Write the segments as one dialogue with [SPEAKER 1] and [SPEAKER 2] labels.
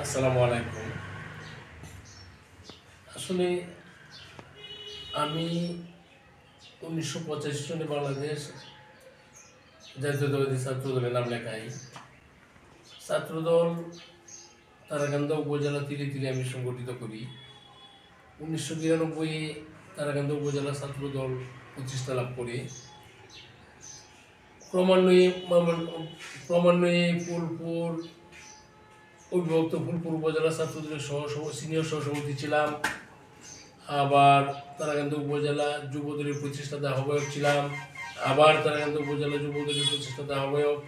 [SPEAKER 1] আসসালামু আলাইকুম। আসলে আমি ১৯৮৫ সনে বাংলাদেশ জাতীয়তাবাদী ছাত্রদলে নাম লেখাই। ছাত্রদল তারাকান্দা উপজেলা তিলে তিলে আমি সংগঠিত করি। ১৯৯২-এ তারাকান্দা উপজেলা ছাত্রদল প্রতিষ্ঠা লাভ করে ক্রমান্বয়ে ফুলপুর অবিভক্ত ফুলপুর উপজেলা ছাত্রদলের সিনিয়র সহসভাপতি ছিলাম। আবার তারাকান্দা উপজেলা যুবদলের প্রতিষ্ঠাতা আহ্বায়ক ছিলাম। আবার তারাকান্দা উপজেলা যুবদলের প্রতিষ্ঠাতা আহ্বায়ক।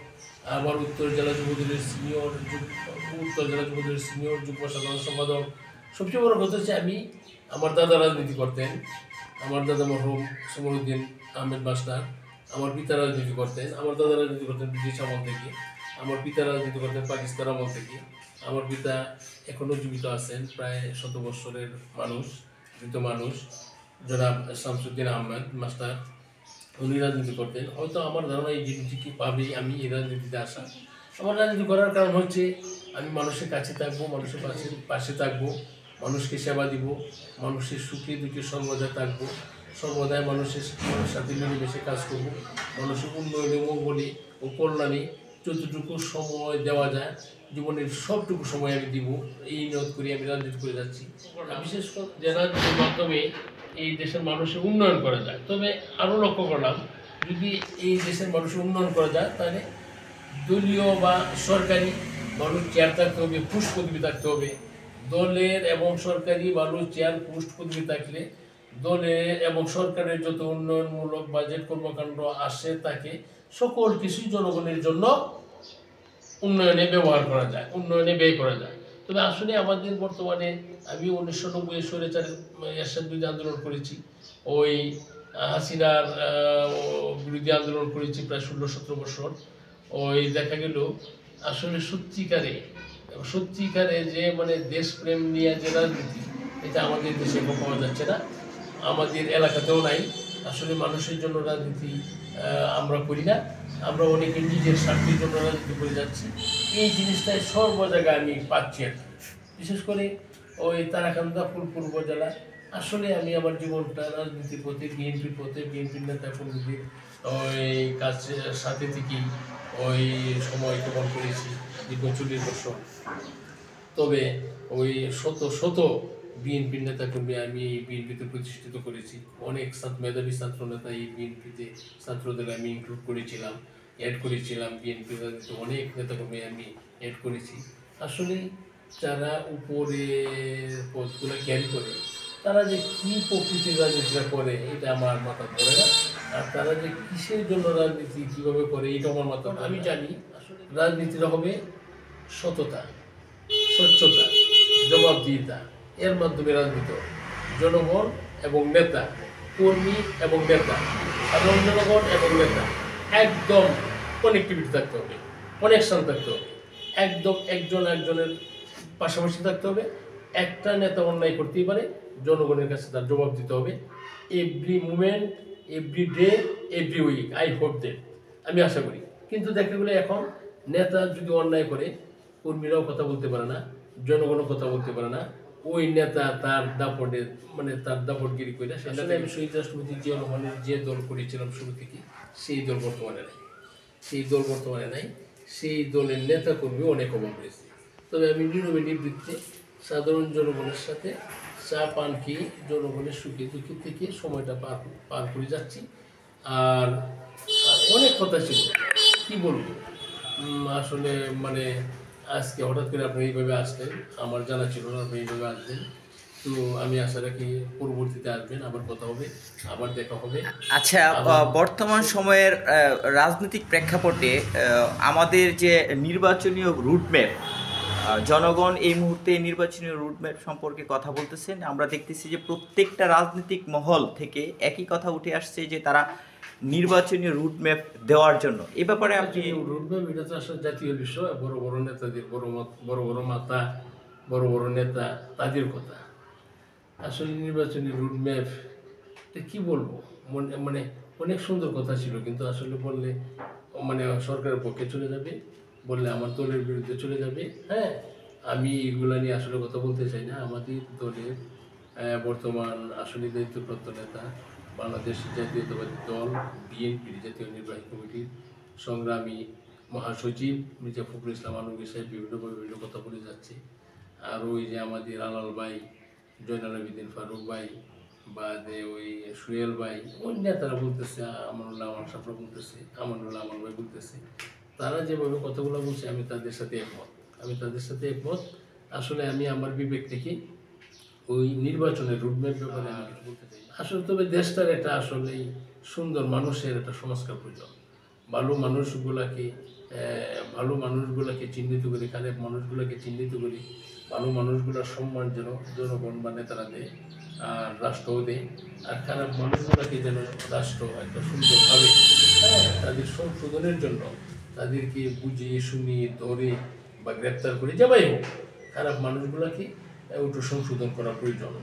[SPEAKER 1] আবার উত্তর জেলা যুবদলের সিনিয়র যুগ্ম সাধারণ সম্পাদক। সবচেয়ে বড় কথা হচ্ছে আমার দাদা রাজনীতি করতেন। আমার দাদা মরহুম সমরউদ্দিন আহমেদ মাস্টার। আমার পিতা রাজনীতি করতেন। আমার দাদা রাজনীতি করতেন ব্রিটিশ আমল থেকে। আমার পিতা রাজনীতি করতেন পাকিস্তান আমল থেকে। আমার পিতা এখনও জীবিত আছেন, প্রায় ১০০ বৎসরের মৃত মানুষ, জনাব শামসুদ্দিন আহমেদ মাস্টার। উনি রাজনীতি করতেন। হয়তো আমার ধারণা এই জিনিসটিভাবেই আমি এই রাজনীতিতে আসা। আমার রাজনীতি করার কারণ হচ্ছে আমি মানুষের কাছে থাকবো, মানুষের পাশে থাকবো, মানুষকে সেবা দিব, মানুষের সুখে দুঃখে সর্বদাই থাকবো, সর্বদাই মানুষের সাথে মিলেমিশে কাজ করবো, মানুষের উন্নয়নে মঙ্গলে ও কল্যাণে যতটুকু সময় দেওয়া যায় জীবনের সবটুকু সময় আমি দিব, এই নিয়ত করে আমি রাজনীতি করে যাচ্ছি। বিশেষ করে যে রাজনীতির মাধ্যমে এই দেশের মানুষের উন্নয়ন করা যায়। তবে আরও লক্ষ্য করলাম, যদি এই দেশের মানুষের উন্নয়ন করা যায় তাহলে দলীয় বা সরকারি ভালো চেয়ার থাকতে হবে, পুষ্ট পদবি থাকতে হবে। দলের এবং সরকারি ভালো চেয়ার পুষ্ট পদবি থাকলে দলের এবং সরকারের যত উন্নয়নমূলক বাজেট কর্মকাণ্ড আসে তাকে সকল কিছুই জনগণের জন্য উন্নয়নে ব্যবহার করা যায়, উন্নয়নে ব্যয় করা যায়। তবে আসলে আমাদের বর্তমানে আমি ১৯৯০ স্বৈরাচারের এরশাদ বিরোধী আন্দোলন করেছি, ওই হাসিনার বিরোধী আন্দোলন করেছি প্রায় ১৬-১৭ বছর। ওই দেখা গেল আসলে সত্যিকারে যে দেশপ্রেম নিয়ে যে রাজনীতি, এটা আমাদের দেশে পাওয়া যাচ্ছে না, আমাদের এলাকাতেও নাই। আসলে মানুষের জন্য রাজনীতি আমরা করি না, আমরা অনেকে নিজের স্বার্থের জন্য রাজনীতি করে যাচ্ছি। এই জিনিসটাই সর্ব জায়গায় আমি পাচ্ছি আর কি। বিশেষ করে ওই তারাকান্দা ফুলপুর উপজেলা আসলে আমি আমার জীবনটা রাজনীতির পথে, বিএনপির নেতা কর্মীদের ওই কাজের সাথে থেকেই ওই সময় যাপন করেছি দীর্ঘ ৪০ বছর। তবে ওই শত বিএনপির নেতাকর্মী আমি এই বিএনপিতে প্রতিষ্ঠিত করেছি। অনেক মেধাবী ছাত্র নেতা এই বিএনপিতে ছাত্রদের আমি ইনক্লুড করেছিলাম, অ্যাড করেছিলাম। বিএনপির অনেক নেতাকর্মী আমি অ্যাড করেছি। আসলে যারা উপরের পদগুলো ক্যারি করে তারা যে কী প্রকৃতির রাজনীতিটা করে এটা আমার মাথা ধরে না। আর তারা যে কিসের জন্য রাজনীতি কীভাবে করে এটা আমার মাথা, আমি জানি আসলে রাজনীতিটা হবে সততা, স্বচ্ছতা, জবাবদিহিতা, এর মাধ্যমে রাজনীতি জনগণ এবং নেতা, কর্মী এবং নেতা, সাধারণ জনগণ এবং নেতা একদম কানেক্টিভিটি থাকতে হবে, কানেকশন থাকতে হবে, একদম একজনের পাশাপাশি থাকতে হবে। একটা নেতা অন্যায় করতেই পারে, জনগণের কাছে তার জবাব দিতে হবে every moment, every day, every week. I hope that, আমি আশা করি। কিন্তু দেখা গেলে এখন নেতা যদি অন্যায় করে কর্মীরাও কথা বলতে পারে না, জনগণও কথা বলতে পারে না। ওই নেতা তার দাপটগিরি করে। আসলে আমি শহীদ রাষ্ট্রপতি জিয়া রহমানের যে দল করেছিলাম শুরু থেকে, সেই দল বর্তমানে নাই। সেই দলের নেতা কর্মী অনেক অভাব রয়েছে। তবে আমি নীরবে নিবৃত্তে সাধারণ জনগণের সাথে চা পান খেয়ে জনগণের সুখে দুঃখে থেকে সময়টা পার করে যাচ্ছি। আর অনেক কথা ছিল, কি বলবো, আসলে আজকে হঠাৎ করে আপনি এইভাবে আসলেন, আমার জানা ছিল না আপনি এইভাবে আসবেন। তো আমি আশা রাখি পরবর্তীতে আসবেন, আবার কথা হবে, আবার দেখা হবে।
[SPEAKER 2] আচ্ছা, বর্তমান সময়ের রাজনৈতিক প্রেক্ষাপটে আমাদের যে নির্বাচনীয় রুটম্যাপ, জনগণ এই মুহূর্তে নির্বাচনী রুটম্যাপ সম্পর্কে কথা বলতেছেন। আমরা দেখতেছি যে প্রত্যেকটা রাজনৈতিক মহল থেকে একই কথা উঠে আসছে যে তারা নির্বাচনী রুটম্যাপ দেওয়ার জন্য। এ ব্যাপারে আপনি
[SPEAKER 1] রুটম্যাপ, এটা তো আসলে জাতীয় বিষয়, বড় বড় নেতাদের, বড় বড় মাথা, বড় বড় নেতা, তাদের কথা। আসলে নির্বাচনী রুটম্যাপ কি বলবো, অনেক সুন্দর কথা ছিল, কিন্তু আসলে বললে সরকারের পক্ষে চলে যাবে, বললে আমার দলের বিরুদ্ধে চলে যাবে। হ্যাঁ, আমি এগুলা নিয়ে আসলে কথা বলতে চাই না। আমাদের দলের বর্তমান আসলে দায়িত্বপ্রাপ্ত নেতা, বাংলাদেশ জাতীয়তাবাদী দল বিএনপির জাতীয় নির্বাহী কমিটির সংগ্রামী মহাসচিব মির্জা ফখরুল ইসলাম আলমগীর সাহেব বিভিন্ন কথা বলে যাচ্ছে। আর ওই যে আমাদের আলাল ভাই, জয়নাল আবেদিন ফারুক ভাই, বা ওই সুয়েল ভাই, ওই নেতারা বলতেছে, আমানুল্লাহ আমার সাফরা বলতেছে, আমানুল্লাহ আমার ভাই বলতেছে, তারা যেভাবে কথাগুলো বলছে আমি তাদের সাথে একমত। আসলে আমি আমার বিবেক থেকে ওই নির্বাচনের রুটম্যাপ ব্যাপারে আমি কিছু বলতে চাই না। আসলে তবে দেশটার একটা আসলেই সুন্দর মানুষের একটা সংস্কার প্রয়োজন। ভালো মানুষগুলাকে চিহ্নিত করে, খারাপ মানুষগুলোকে চিহ্নিত করে, ভালো মানুষগুলোর সম্মান যেন জনগণ বা নেতারা দেয় আর রাষ্ট্রও দেয়, আর খারাপ মানুষগুলোকে যেন রাষ্ট্র একটা সুন্দরভাবে তাদের সংশোধনের জন্য তাদেরকে বুঝিয়ে শুনিয়ে ধরে বা গ্রেপ্তার করে যাবাই হোক, খারাপ মানুষগুলোকে একটু সংশোধন করা প্রয়োজন।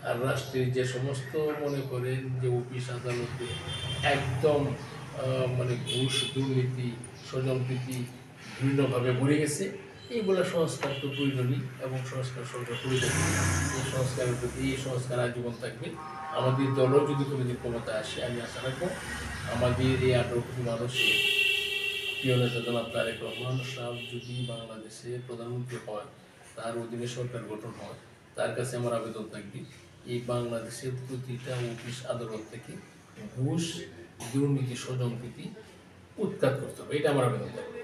[SPEAKER 1] আর রাষ্ট্রের যে সমস্ত মনে করেন যে অফিস আদালতে একদম মানে ঘুষ, দুর্নীতি, স্বজনপ্রীতি বিভিন্নভাবে ভরে গেছে, এইগুলো সংস্কার তো প্রয়োজনই, এবং সংস্কার সরকার প্রয়োজন। এই সংস্কার আজীবন থাকবে। আমাদের দলও যদি কোনোদিন ক্ষমতা আসে, আমি আশা রাখবো আমাদের এই 18 কোটি মানুষের প্রিয় নেতা জনাব তারেক রহমান সাহেব যদি বাংলাদেশের প্রধানমন্ত্রী হয়, তার অধীনে সরকার গঠন হয়, তার কাছে আমার আবেদন থাকবে এই বাংলাদেশের প্রতিটা অফিস আদালত থেকে ঘুষ, দুর্নীতি, স্বজনপ্রীতি উৎখাত করতে হবে, এটা আমার আবেদন থাকবে।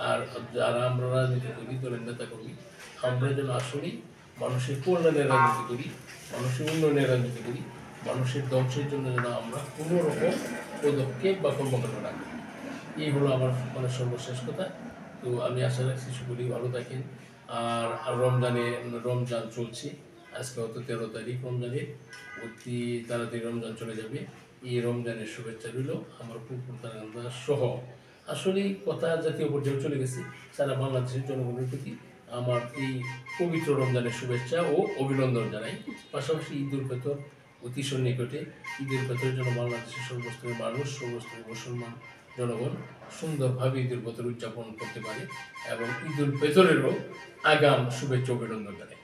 [SPEAKER 1] আর যারা আমরা রাজনীতি করি, দলের নেতা করি, আমরা যেন আসলেই মানুষের কল্যাণের রাজনীতি করি, মানুষের উন্নয়নের রাজনীতি করি, মানুষের ধ্বংসের জন্য যেন আমরা কোনো রকম পদক্ষেপ বা কর্মকাণ্ড না করি। এই হলো আমার মানে সর্বশেষ কথা। তো আমি আশা রাখছি সকলেই ভালো থাকেন। আর রমজান চলছে, আজকে হয়তো 13 তারিখ রমজানের, অতি তাড়াতাড়ি রমজান চলে যাবে। এই রমজানের শুভেচ্ছা রইল আমার পুরপুরতারান্দা সহ আসলেই কথা জাতীয় পর্যায়ে চলে গেছে, সারা বাংলাদেশের জনগণের প্রতি আমার এই পবিত্র রমজানের শুভেচ্ছা ও অভিনন্দন জানাই। পাশাপাশি ঈদুল ফিতর অতি সন্নিকটে। ঈদুল ফিতরের জন্য বাংলাদেশের সর্বস্তরের মানুষ, সর্বস্তরের মুসলমান জনগণ সুন্দরভাবে ঈদুল ফিতর উদযাপন করতে পারে, এবং ঈদুল ফিতরেরও আগাম শুভেচ্ছা অভিনন্দন জানাই।